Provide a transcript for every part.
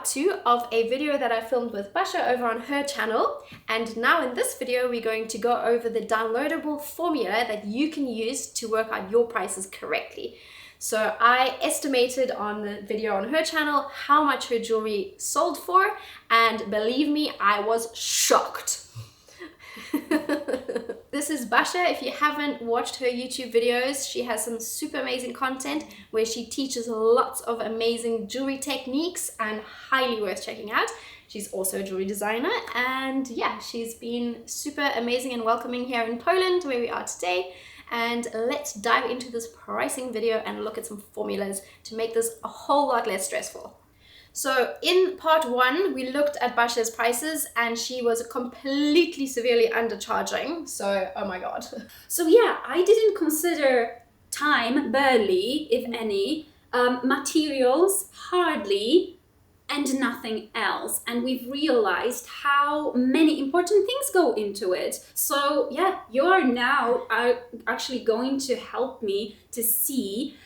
part 2 of a video that I filmed with Basha over on her channel. And now in this video, we're going to go over the downloadable formula that you can use to work out your prices correctly. So I estimated on the video on her channel how much her jewelry sold for, and believe me, I was shocked. This is Basha. If you haven't watched her YouTube videos, she has some super amazing content where she teaches lots of amazing jewelry techniques and highly worth checking out. She's also a jewelry designer, and yeah, she's been super amazing and welcoming here in Poland where we are today. And let's dive into this pricing video and look at some formulas to make this a whole lot less stressful. So in part 1, we looked at Basha's prices and she was completely severely undercharging. So, oh my God. So yeah, I didn't consider time, barely, if any, materials, hardly, and nothing else. And we've realized how many important things go into it. So yeah, you are now actually going to help me to see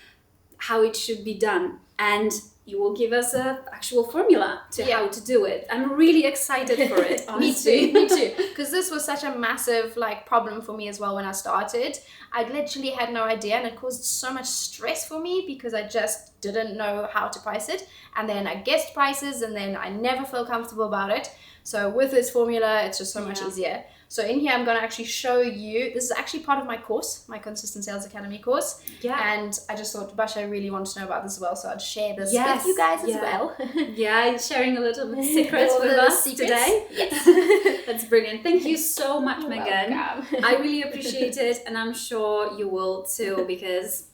how it should be done. And you will give us an actual formula to how to do it. I'm really excited for it, honestly. Me too. Because this was such a massive problem for me as well when I started. I literally had no idea, and it caused so much stress for me because I just didn't know how to price it. And then I guessed prices, and then I never felt comfortable about it. So with this formula, it's just so much easier. So in here, I'm going to actually show you, this is actually part of my course, my Consistent Sales Academy course. Yeah. And I just thought Basha really wanted to know about this as well. So I'd share this with you guys as well. Yeah, sharing a little bit secrets with us today. Yes. That's brilliant. Thank you so much, Megan. Welcome. I really appreciate it. And I'm sure you will too, because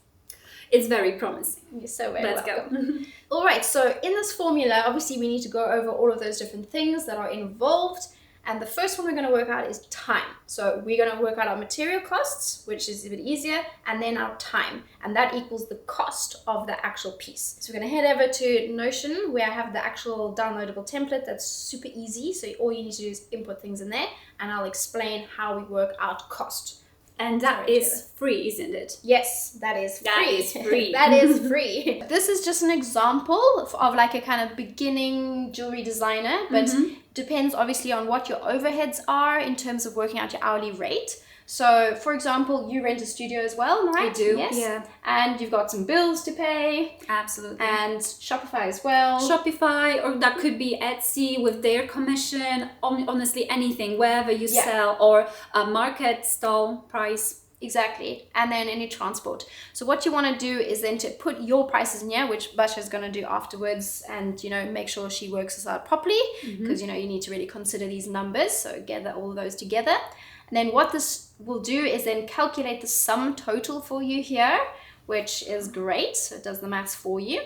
it's very promising. You're so very welcome. Let's go. All right. So in this formula, obviously we need to go over all of those different things that are involved. And the first one we're going to work out is time. So we're going to work out our material costs, which is a bit easier, and then our time. And that equals the cost of the actual piece. So we're going to head over to Notion, where I have the actual downloadable template that's super easy. So all you need to do is input things in there, and I'll explain how we work out cost. And that is free, isn't it? Yes, that is free. That is free. That is free. This is just an example of like a kind of beginning jewelry designer, but depends obviously on what your overheads are in terms of working out your hourly rate. So, for example, you rent a studio as well, right? I do, yes. yeah. And you've got some bills to pay. Absolutely. And Shopify as well. Shopify, or that could be Etsy with their commission, honestly anything, wherever you sell, or a market stall price. Exactly. And then any transport. So what you want to do is then to put your prices in here, which Basha is going to do afterwards, and, make sure she works this out properly, because, you need to really consider these numbers. So gather all of those together. And then what this will do is then calculate the sum total for you here, which is great. So it does the maths for you.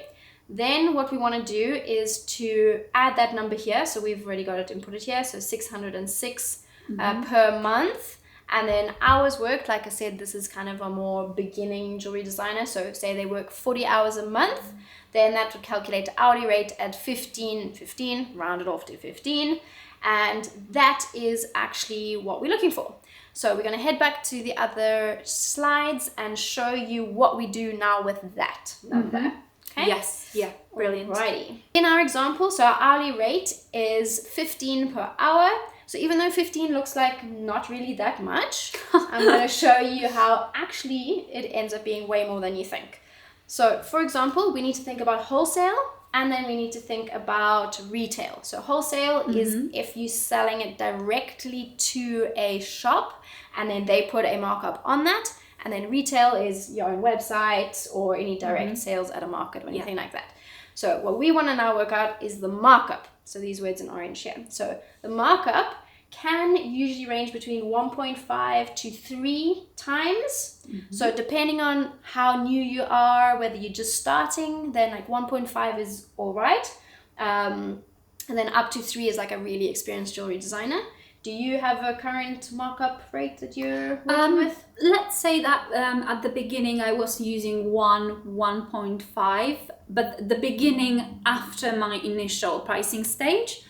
Then what we want to do is to add that number here. So we've already got it inputted here. So 606 per month. And then hours worked, like I said, this is kind of a more beginning jewelry designer. So say they work 40 hours a month, then that would calculate the hourly rate at 15, rounded off to 15. And that is actually what we're looking for. So we're going to head back to the other slides and show you what we do now with that number. Okay? Yes. Yeah. Brilliant. Alrighty. In our example, so our hourly rate is 15 per hour. So even though 15 looks like not really that much, I'm going to show you how actually it ends up being way more than you think. So for example, we need to think about wholesale, and then we need to think about retail. So wholesale is if you're selling it directly to a shop and then they put a markup on that. And then retail is your own website or any direct sales at a market or anything like that. So what we want to now work out is the markup. So these words in orange here. So the markup can usually range between 1.5 to 3 times. So depending on how new you are, whether you're just starting, then like 1.5 is all right. And then up to 3 is like a really experienced jewelry designer. Do you have a current markup rate that you're working with? Let's say that at the beginning I was using 1.5, but the beginning after my initial pricing stage,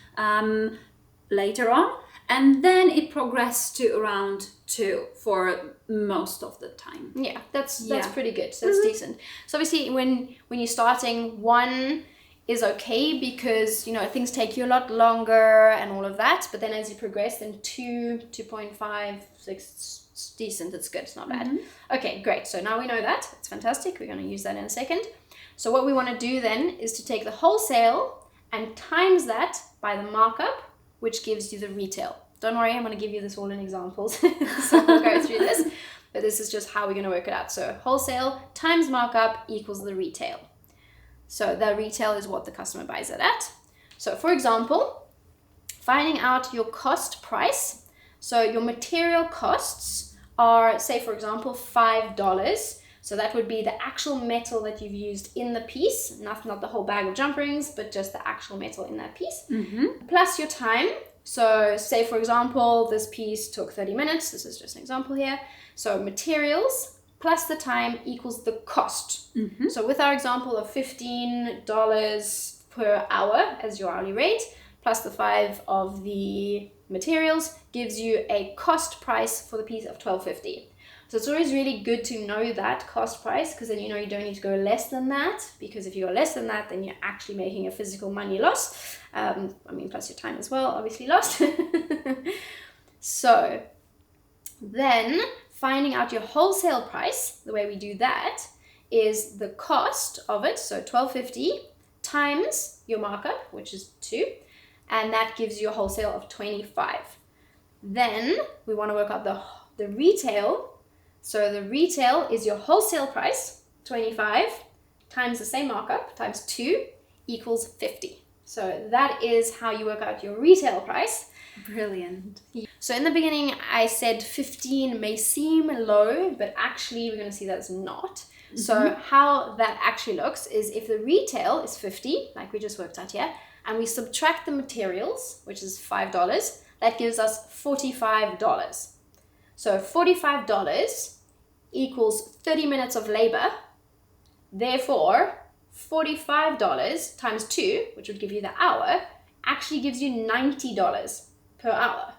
later on. And then it progressed to around 2 for most of the time. Yeah, that's pretty good. So that's decent. So obviously when you're starting, 1 is okay because, things take you a lot longer and all of that. But then as you progress, then 2.5, 6, it's decent, it's good, it's not bad. Okay, great. So now we know that. It's fantastic. We're going to use that in a second. So what we want to do then is to take the wholesale and times that by the markup, which gives you the retail. Don't worry, I'm going to give you this all in examples. So we'll go through this. But this is just how we're going to work it out. So wholesale times markup equals the retail. So the retail is what the customer buys it at. So for example, finding out your cost price. So your material costs are, say for example, $5. So that would be the actual metal that you've used in the piece, not the whole bag of jump rings, but just the actual metal in that piece. Plus your time. So say for example, this piece took 30 minutes. This is just an example here. So materials plus the time equals the cost. So with our example of $15 per hour as your hourly rate, plus the 5 of the materials gives you a cost price for the piece of $12.50. So it's always really good to know that cost price, because then you don't need to go less than that, because if you go less than that, then you're actually making a physical money loss. Plus your time as well, obviously lost. So then finding out your wholesale price, the way we do that is the cost of it, so $12.50 times your markup, which is 2, and that gives you a wholesale of $25. Then we want to work out the retail. So the retail is your wholesale price, 25, times the same markup, times 2, equals 50. So that is how you work out your retail price. Brilliant. So in the beginning, I said 15 may seem low, but actually we're going to see that it's not. So how that actually looks is if the retail is 50, like we just worked out here, and we subtract the materials, which is $5, that gives us $45. So $45 equals 30 minutes of labor. Therefore, $45 times 2, which would give you the hour, actually gives you $90 per hour.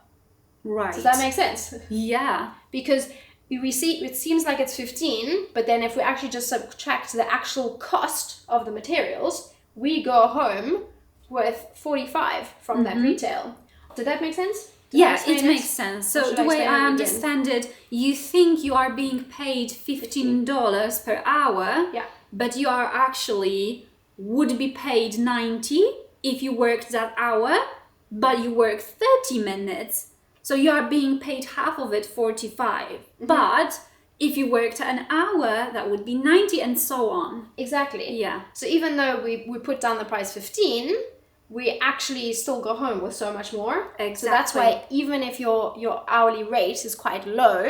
Right. Does that make sense? Yeah. Because we see it seems like it's 15, but then if we actually just subtract the actual cost of the materials, we go home with 45 from that retail. Did that make sense? Yeah, it makes sense. So the way I understand it, you think you are being paid $15 per hour, but you are actually would be paid 90 if you worked that hour, but you work 30 minutes. So you are being paid half of it, 45. But if you worked an hour, that would be 90 and so on. Exactly. Yeah. So even though we put down the price 15, we actually still go home with so much more. Exactly. So that's why even if your hourly rate is quite low,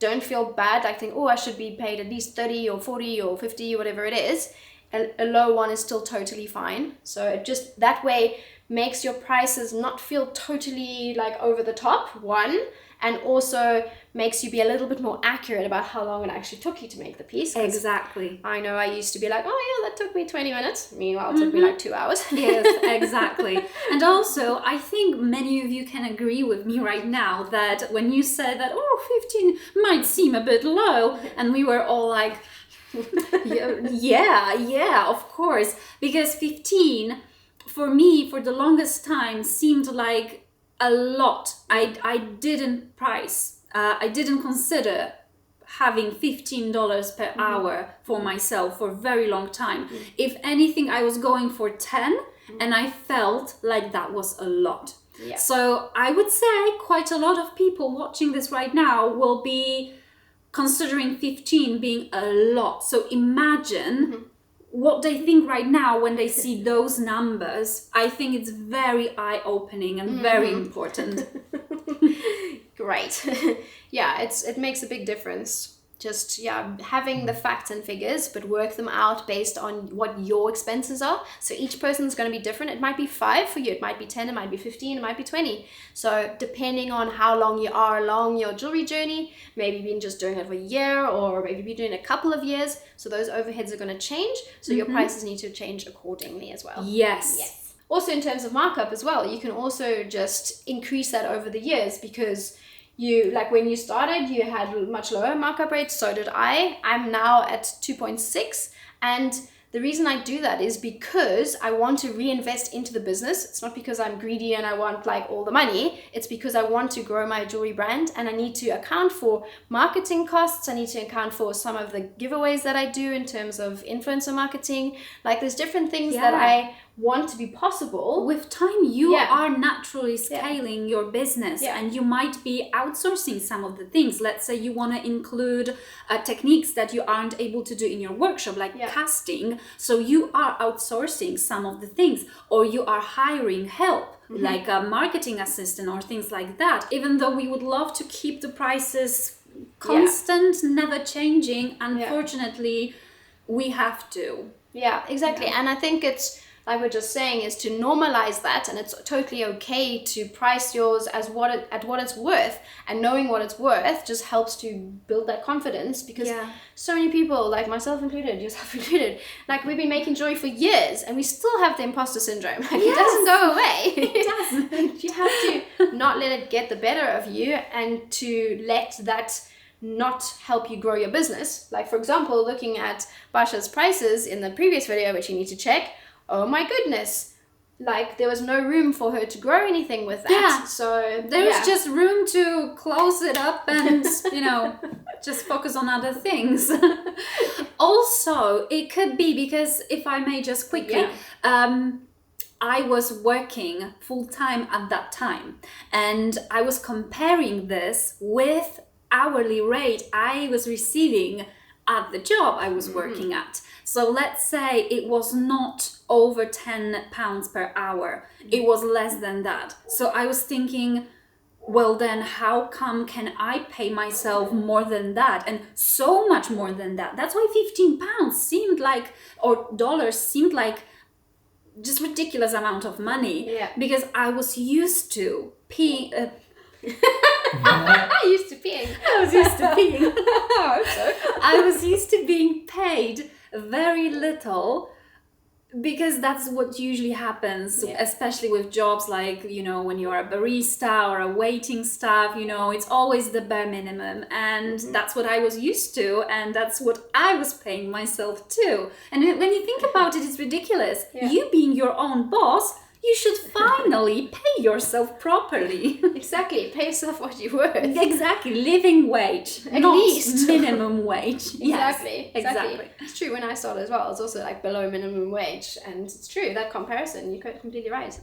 don't feel bad, like think, I should be paid at least 30 or 40 or 50, whatever it is. A low one is still totally fine. So it just that way makes your prices not feel totally like over the top, one, and also makes you be a little bit more accurate about how long it actually took you to make the piece. Exactly. I know I used to be like, that took me 20 minutes. Meanwhile, it took me like 2 hours. Yes, exactly. And also, I think many of you can agree with me right now that when you said that, 15 might seem a bit low, and we were all like, yeah, of course. Because 15, for me, for the longest time, seemed like a lot. I didn't consider having $15 per hour for myself for a very long time. If anything, I was going for 10, and I felt like that was a lot. Yeah. So I would say quite a lot of people watching this right now will be considering 15 being a lot. So imagine what they think right now when they see those numbers. I think it's very eye-opening and very important. Great. Yeah, it makes a big difference. Just, having the facts and figures, but work them out based on what your expenses are. So each person's going to be different. It might be 5 for you. It might be 10. It might be 15. It might be 20. So depending on how long you are along your jewelry journey, maybe you've been just doing it for a year, or maybe you've been doing it a couple of years. So those overheads are going to change. So your prices need to change accordingly as well. Yes. Also in terms of markup as well, you can also just increase that over the years, because when you started, you had much lower markup rates. So did I. I'm now at 2.6, and the reason I do that is because I want to reinvest into the business. It's not because I'm greedy and I want like all the money. It's because I want to grow my jewelry brand, and I need to account for marketing costs. I need to account for some of the giveaways that I do in terms of influencer marketing. Like there's different things that I want to be possible. With time, you are naturally scaling your business, and you might be outsourcing some of the things. Let's say you want to include techniques that you aren't able to do in your workshop, like casting. So you are outsourcing some of the things, or you are hiring help, like a marketing assistant or things like that. Even though we would love to keep the prices constant, never changing, unfortunately, we have to. Yeah, exactly. And I think it's, like we're just saying, is to normalize that, and it's totally okay to price yours as at what it's worth, and knowing what it's worth just helps to build that confidence, because so many people, like myself included, yourself included, like we've been making jewelry for years and we still have the imposter syndrome. Like it doesn't go away. It doesn't. You have to not let it get the better of you, and to let that not help you grow your business. Like for example, looking at Basha's prices in the previous video, which you need to check. Oh my goodness, like there was no room for her to grow anything with that. So there's just room to close it up and just focus on other things. Also, it could be because, if I may just quickly, I was working full-time at that time, and I was comparing this with hourly rate I was receiving at the job I was working at. So let's say it was not over £10 per hour. It was less than that. So I was thinking, well then how come can I pay myself more than that, and so much more than that? That's why £15 seemed like, or dollars seemed like, just ridiculous amount of money. Because I was used to paying... I was used to peeing. I hope so. I was used to being paid very little, because that's what usually happens, especially with jobs like, when you're a barista or a waiting staff, it's always the bare minimum. And that's what I was used to, and that's what I was paying myself too. And when you think about it, it's ridiculous. You being your own boss, you should finally pay yourself properly. Exactly. Pay yourself what you're worth. Exactly. Living wage. At not least. Minimum wage. Exactly. Yes, exactly. It's true. When I started as well, it's also like below minimum wage. And it's true, that comparison, you're completely right.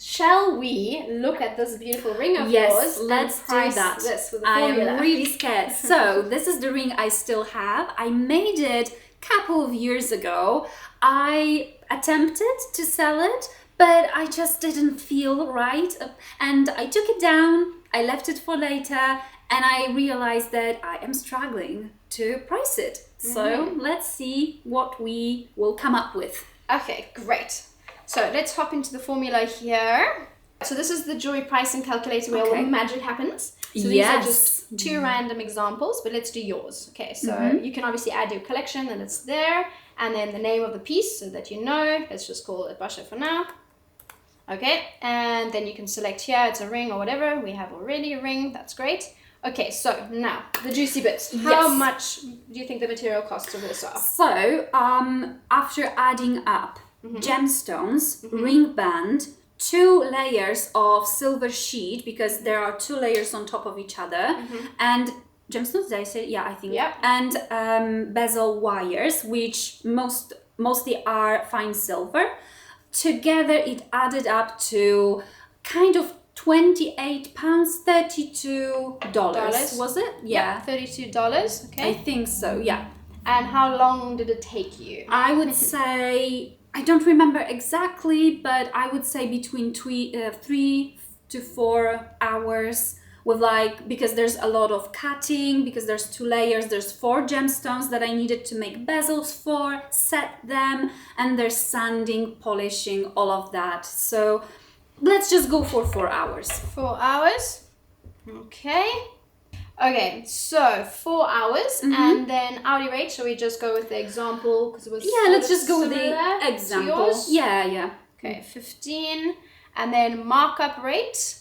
Shall we look at this beautiful ring of yours? Yes, let's do that. This with a I formula? am really scared. So this is the ring I still have. I made it a couple of years ago. I attempted to sell it, but I just didn't feel right. And I took it down, I left it for later, and I realized that I am struggling to price it. So let's see what we will come up with. Okay, great. So let's hop into the formula here. So this is the jewelry pricing calculator where all the magic happens. So these are just two random examples, but let's do yours. Okay, so you can obviously add your collection, and it's there. And then the name of the piece, so that you know. Let's just call it Basha for now. Okay, and then you can select here, it's a ring or whatever. We have already a ring, that's great. Okay, so now, the juicy bits. How much do you think the material costs of this are? So, after adding up gemstones, ring band, 2 layers of silver sheet, because there are 2 layers on top of each other, and gemstones, did I say? Yeah, I think. Yep. And bezel wires, which mostly are fine silver. Together it added up to kind of £28, $32, was it? Yeah, $32, okay. I think so, yeah. And how long did it take you? I would say, I don't remember exactly, but I would say between 3 to 4 hours. With because there's a lot of cutting, because there's 2 layers, there's 4 gemstones that I needed to make bezels for, set them, and there's sanding, polishing, all of that. So let's just go for 4 hours. 4 hours? Okay. Okay, so 4 hours, and then hourly rate, shall we just go with the example? Because it was let's just go with the example. Yeah. Okay, 15, and then markup rate.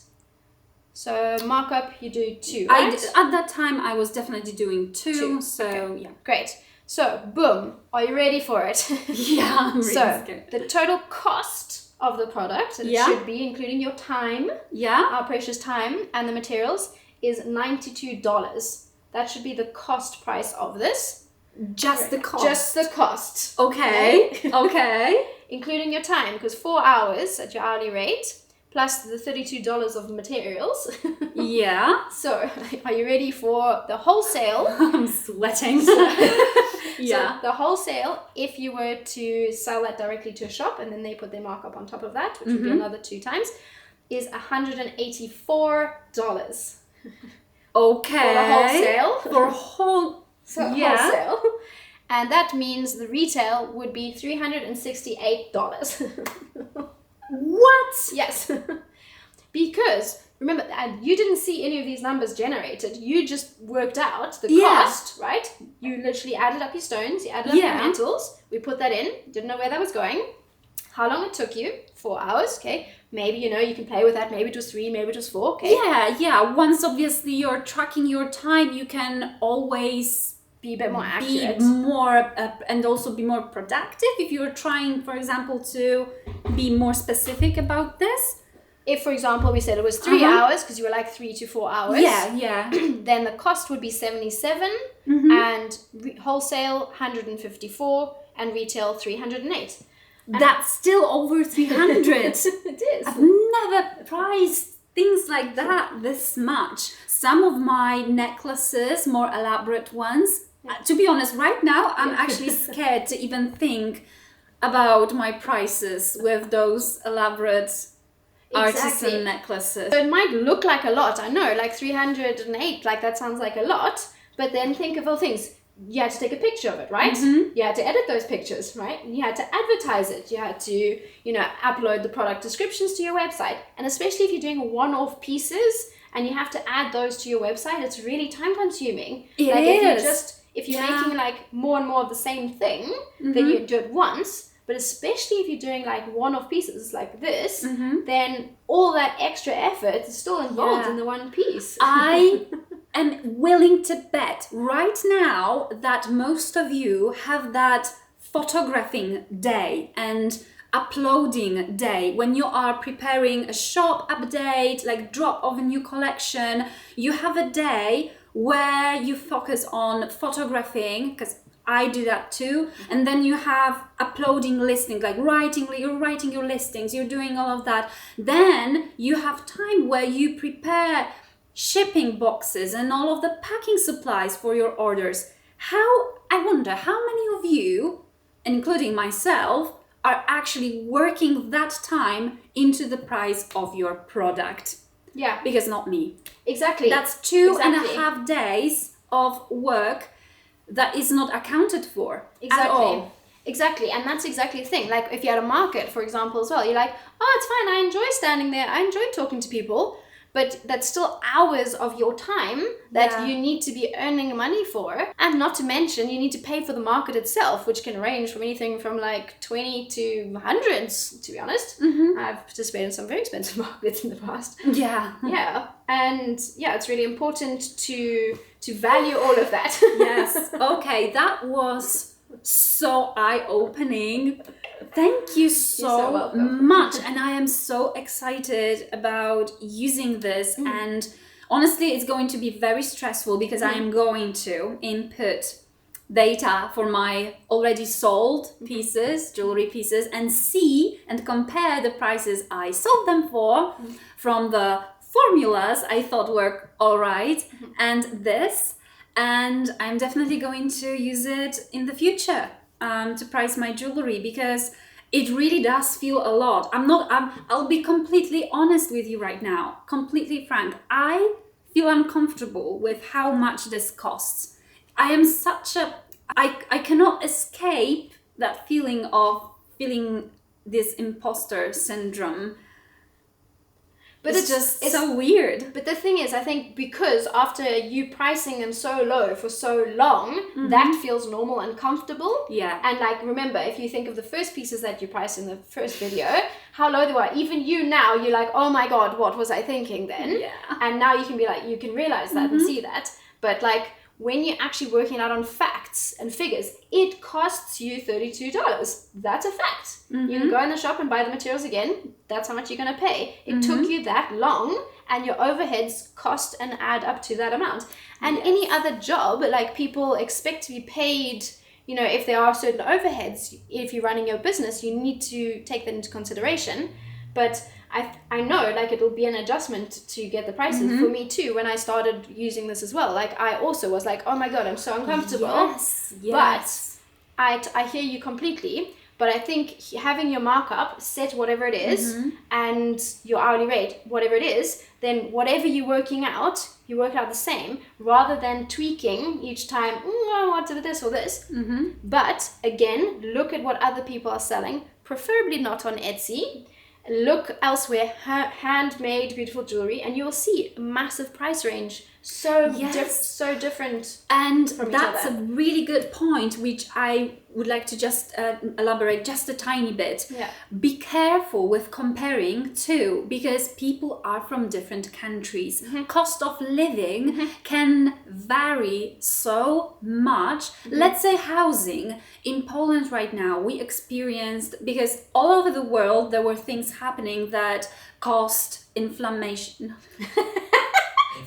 So markup, you do 2, right? At that time, I was definitely doing 2. So okay. Great. So, boom. Are you ready for it? Yeah, I'm really scared. The total cost of the product, and it should be including your time, our precious time, and the materials, is $92. That should be the cost price of this. Just the cost? Just the cost. Okay. Including your time, because 4 hours at your hourly rate, plus the $32 of materials. Yeah. So, are you ready for the wholesale? I'm sweating. So the wholesale, if you were to sell that directly to a shop and then they put their markup on top of that, which would be another 2 times, is $184. Okay. For the wholesale. Wholesale. And that means the retail would be $368. What? Yes. Because remember, you didn't see any of these numbers generated. You just worked out the cost, right? You literally added up your stones, you added up your metals. We put that in. Didn't know where that was going. How long it took you? 4 hours, okay? Maybe, you can play with that. Maybe it was 3, maybe it was 4, okay? Yeah. Once, obviously, you're tracking your time, you can always be a bit more accurate. And also be more productive if you're trying, for example, to be more specific about this. If, for example, we said it was 3 hours, because you were like 3 to 4 hours. Yeah. Then the cost would be $77, and wholesale $154, and retail $308. And that's still over 300. It is. I've never priced things like that this much. Some of my necklaces, more elaborate ones, to be honest, right now I'm actually scared to even think about my prices with those elaborate artisan necklaces. So it might look like a lot, I know, like 308, like that sounds like a lot, but then think of all things. You had to take a picture of it, right? You had to edit those pictures, right? You had to advertise it. You had to, upload the product descriptions to your website. And especially if you're doing one-off pieces and you have to add those to your website, it's really time consuming. If you're making like more and more of the same thing, then you do it once. But especially if you're doing like one-off pieces like this, then all that extra effort is still involved in the one piece. I am willing to bet right now that most of you have that photographing day and uploading day when you are preparing a shop update, like drop of a new collection. You have a day where you focus on photographing, because I do that too. And then you have uploading listings, like you're writing your listings, you're doing all of that. Then you have time where you prepare shipping boxes and all of the packing supplies for your orders. I wonder how many of you, including myself, are actually working that time into the price of your product. Yeah. Because not me. Exactly. That's 2.5 days of work that is not accounted for at all. Exactly. And that's exactly the thing. Like if you had a market, for example, as well, you're like, oh, it's fine. I enjoy standing there. I enjoy talking to people. But that's still hours of your time that you need to be earning money for. And not to mention, you need to pay for the market itself, which can range from anything from like 20 to hundreds, to be honest. I've participated in some very expensive markets in the past. Yeah. And it's really important to value all of that. Yes. Okay, that was so eye-opening. Thank you so much. And I am so excited about using this. And honestly, it's going to be very stressful because I am going to input data for my already sold pieces, jewelry pieces, and see and compare the prices I sold them for from the formulas I thought were all right and this. And I'm definitely going to use it in the future to price my jewelry, because it really does feel a lot. I'll be completely honest with you right now, completely frank. I feel uncomfortable with how much this costs. I cannot escape that feeling of feeling this imposter syndrome. But it's so weird. But the thing is, I think because after you pricing them so low for so long, that feels normal and comfortable. Yeah. And like, remember, if you think of the first pieces that you priced in the first video, how low they were. Even you now, you're like, oh my God, what was I thinking then? Yeah. And now you can be like, you can realize that and see that. But like, when you're actually working out on facts and figures, it costs you $32. That's a fact. You can go in the shop and buy the materials again. That's how much you're going to pay. It took you that long, and your overheads cost and add up to that amount. And any other job, like people expect to be paid, you know, if there are certain overheads, if you're running your business, you need to take that into consideration. But I know, like, it'll be an adjustment to get the prices. For me too, when I started using this as well, like, I also was like, oh my God, I'm so uncomfortable. But I hear you completely. But I think having your markup set whatever it is, and your hourly rate, whatever it is, then whatever you're working out, you work out the same, rather than tweaking each time, I want to do this or this. But again, look at what other people are selling, preferably not on Etsy. Look elsewhere, handmade beautiful jewelry, and you will see a massive price range. So different. And from that's each other. a really good point, which I would like to just elaborate just a tiny bit. Be careful with comparing too, because people are from different countries. Cost of living can vary so much. Let's say housing. In Poland right now, we experienced, because all over the world there were things happening that caused inflammation.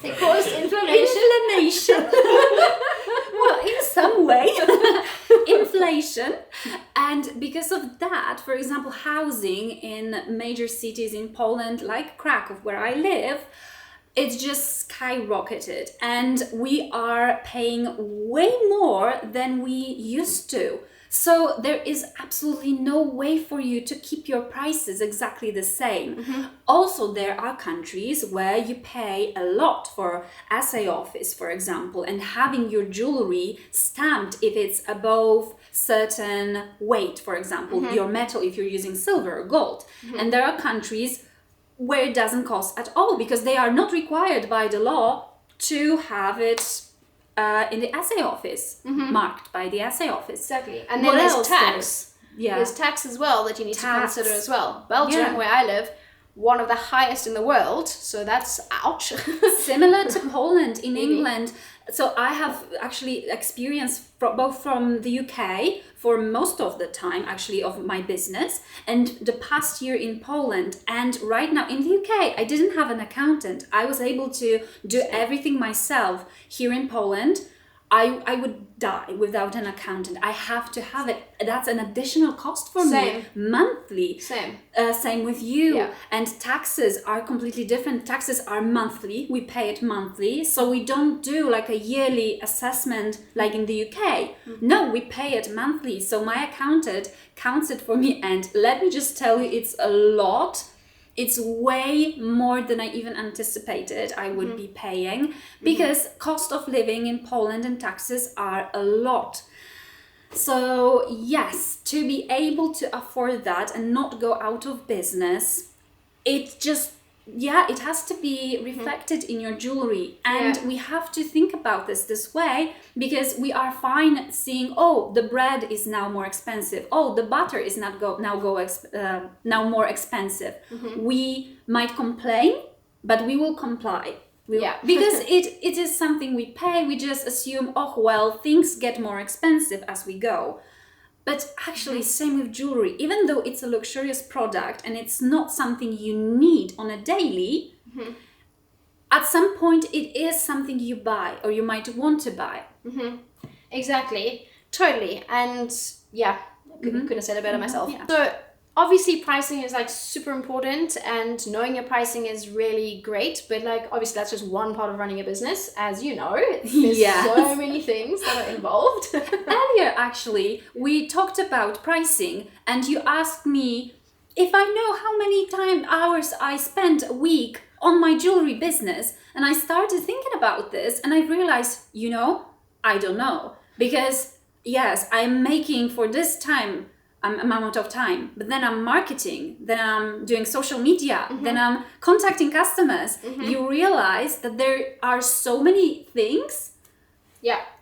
They caused inflammation. Well, in some way. Inflation. And because of that, for example, housing in major cities in Poland, like Krakow, where I live, it just skyrocketed. And we are paying way more than we used to. So there is absolutely no way for you to keep your prices exactly the same. Also, there are countries where you pay a lot for assay office, for example, and having your jewelry stamped if it's above certain weight, for example, your metal if you're using silver or gold. And there are countries where it doesn't cost at all because they are not required by the law to have it in the assay office, marked by the assay office. Exactly. And then there's tax. Yeah. There's tax as well that you need to consider as well. Belgium, where I live, one of the highest in the world. So that's ouch. Similar to Poland in England. So I have actually experienced both from the UK for most of the time actually of my business, and the past year in Poland, and right now in the UK I didn't have an accountant. I was able to do everything myself. Here in Poland I would die without an accountant. I have to have it. That's an additional cost for me monthly. Same with you. Yeah. And taxes are completely different. Taxes are monthly. We pay it monthly. So we don't do like a yearly assessment like in the UK. No, we pay it monthly. So my accountant counts it for me. And let me just tell you, it's a lot. It's way more than I even anticipated I would be paying, because cost of living in Poland and taxes are a lot. So yes, to be able to afford that and not go out of business, it just, it has to be reflected in your jewelry. And we have to think about this way, because we are fine seeing, oh, the bread is now more expensive. Oh, the butter is now more expensive. We might complain, but we will comply. Because it is something we pay. We just assume, oh, well, things get more expensive as we go. But actually, same with jewelry. Even though it's a luxurious product and it's not something you need on a daily, at some point it is something you buy or you might want to buy. Exactly. Totally. And couldn't have said it better myself. So obviously pricing is like super important, and knowing your pricing is really great, but like obviously that's just one part of running a business, as you know. There's so many things that are involved. Earlier actually we talked about pricing, and you asked me if I know how many hours I spend a week on my jewelry business, and I started thinking about this and I realized, I don't know, because yes, I'm making for this time amount of time, but then I'm marketing, then I'm doing social media, then I'm contacting customers. You realize that there are so many things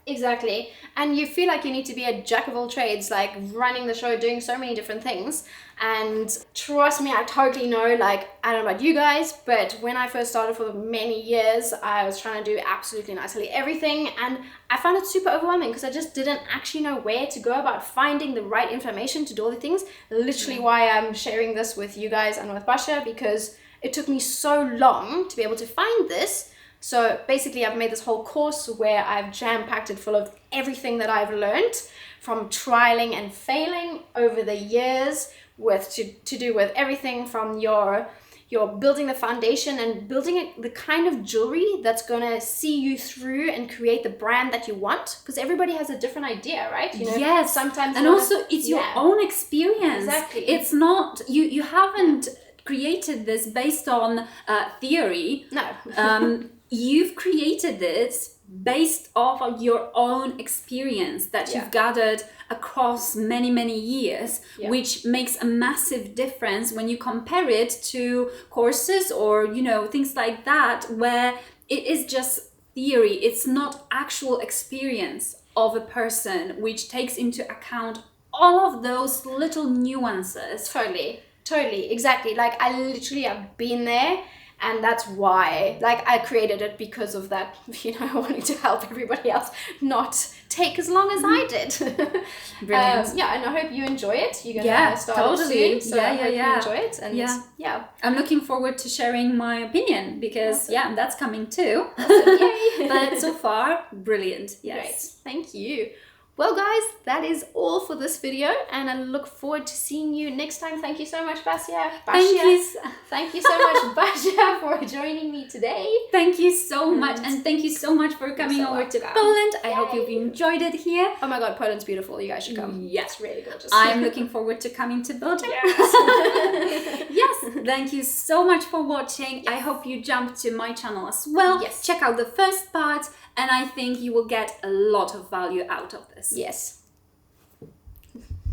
Exactly. And you feel like you need to be a jack of all trades, like running the show, doing so many different things. And trust me, I totally know, like, I don't know about you guys, but when I first started for many years, I was trying to do absolutely nicely everything. And I found it super overwhelming because I just didn't actually know where to go about finding the right information to do all the things. Literally why I'm sharing this with you guys and with Basha, because it took me so long to be able to find this. So basically I've made this whole course where I've jam-packed it full of everything that I've learned from trialing and failing over the years, with to do with everything from your building the foundation and building the kind of jewelry that's gonna see you through and create the brand that you want, because everybody has a different idea, right? You know, yes, sometimes and also it's your own experience. Exactly. It's not you haven't created this based on theory. No. You've created this based off of your own experience that you've gathered across many years, which makes a massive difference when you compare it to courses or, you know, things like that, where it is just theory. It's not actual experience of a person, which takes into account all of those little nuances. Totally, exactly. Like, I literally have been there. And that's why, like, I created it because of that, you know, wanting to help everybody else not take as long as I did. Brilliant. And I hope you enjoy it. You're going to start soon, so I hope you enjoy it. And I'm looking forward to sharing my opinion because, that's coming too. Awesome. Yay. But so far, brilliant. Yes. Great. Thank you. Well, guys, that is all for this video, and I look forward to seeing you next time. Thank you so much, Basia. Thank you so much, Basia, for joining me today. Thank you so much, and thank you so much for coming over to Poland. I hope you've enjoyed it here. Oh my God, Poland's beautiful. You guys should come. Yes, it's really gorgeous. I'm looking forward to coming to Belgium. Yes. Yes, thank you so much for watching. I hope you jump to my channel as well. Yes. Check out the first part, and I think you will get a lot of value out of this. Yes.